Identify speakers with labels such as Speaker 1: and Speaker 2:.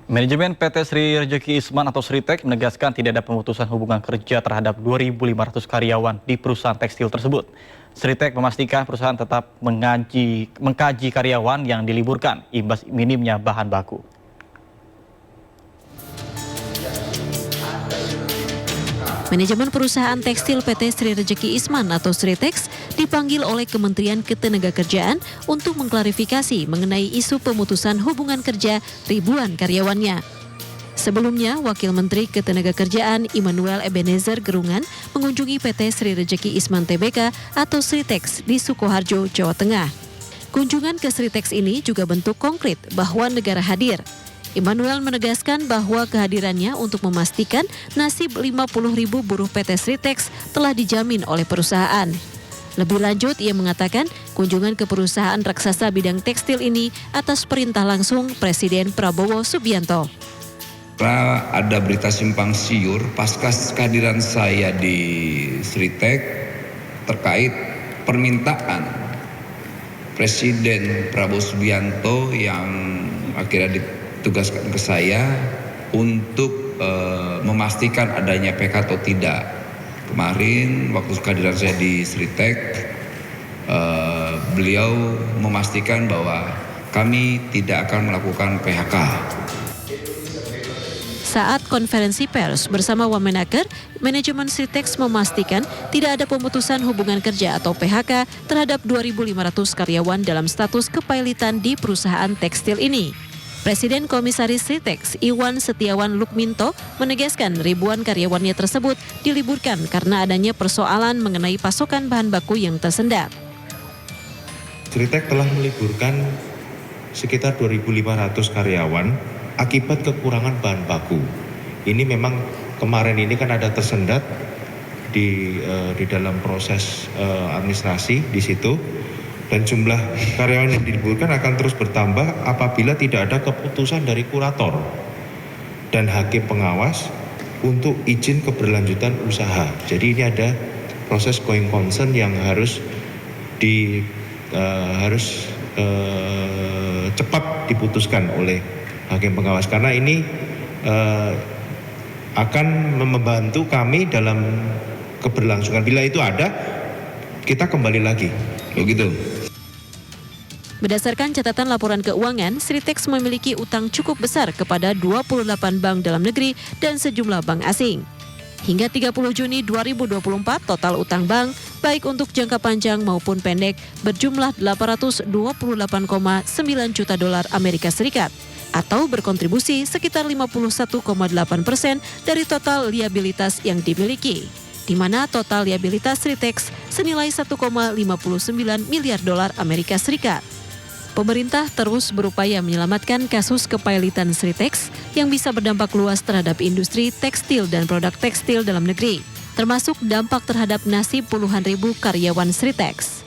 Speaker 1: Manajemen PT Sri Rejeki Isman atau Sritek menegaskan tidak ada pemutusan hubungan kerja terhadap 2.500 karyawan di perusahaan tekstil tersebut. Sritek memastikan perusahaan tetap mengkaji karyawan yang diliburkan imbas minimnya bahan baku.
Speaker 2: Manajemen perusahaan tekstil PT Sri Rejeki Isman atau Sritex dipanggil oleh Kementerian Ketenagakerjaan untuk mengklarifikasi mengenai isu pemutusan hubungan kerja ribuan karyawannya. Sebelumnya, Wakil Menteri Ketenagakerjaan Immanuel Ebenezer Gerungan mengunjungi PT Sri Rejeki Isman Tbk atau Sritex di Sukoharjo, Jawa Tengah. Kunjungan ke Sritex ini juga bentuk konkret bahwa negara hadir. Immanuel menegaskan bahwa kehadirannya untuk memastikan nasib 50.000 buruh PT Sritex telah dijamin oleh perusahaan. Lebih lanjut, ia mengatakan kunjungan ke perusahaan raksasa bidang tekstil ini atas perintah langsung Presiden Prabowo Subianto.
Speaker 3: Ada berita simpang siur pasca kehadiran saya di Sritex terkait permintaan Presiden Prabowo Subianto yang akhirnya ditugaskan ke saya untuk memastikan adanya PK atau tidak. Kemarin waktu kehadiran saya di Sritex, beliau memastikan bahwa kami tidak akan melakukan PHK.
Speaker 2: Saat konferensi pers bersama Wamenaker, manajemen Sritex memastikan tidak ada pemutusan hubungan kerja atau PHK terhadap 2.500 karyawan dalam status kepailitan di perusahaan tekstil ini. Presiden Komisaris Sritex Iwan Setiawan Lukminto menegaskan ribuan karyawannya tersebut diliburkan karena adanya persoalan mengenai pasokan bahan baku yang tersendat.
Speaker 4: Sritex telah meliburkan sekitar 2.500 karyawan akibat kekurangan bahan baku. Ini memang kemarin ini kan ada tersendat di dalam proses administrasi di situ. Dan jumlah karyawan yang diliburkan akan terus bertambah apabila tidak ada keputusan dari kurator dan hakim pengawas untuk izin keberlanjutan usaha. Jadi ini ada proses going concern yang harus cepat diputuskan oleh hakim pengawas karena ini akan membantu kami dalam keberlangsungan. Bila itu ada, kita kembali lagi. Begitu.
Speaker 2: Berdasarkan catatan laporan keuangan, Sritex memiliki utang cukup besar kepada 28 bank dalam negeri dan sejumlah bank asing. Hingga 30 Juni 2024, total utang bank, baik untuk jangka panjang maupun pendek, berjumlah 828,9 juta dolar Amerika Serikat, atau berkontribusi sekitar 51,8% dari total liabilitas yang dimiliki, di mana total liabilitas Sritex senilai 1,59 miliar dolar Amerika Serikat. Pemerintah terus berupaya menyelamatkan kasus kepailitan Sritex yang bisa berdampak luas terhadap industri tekstil dan produk tekstil dalam negeri, termasuk dampak terhadap nasib puluhan ribu karyawan Sritex.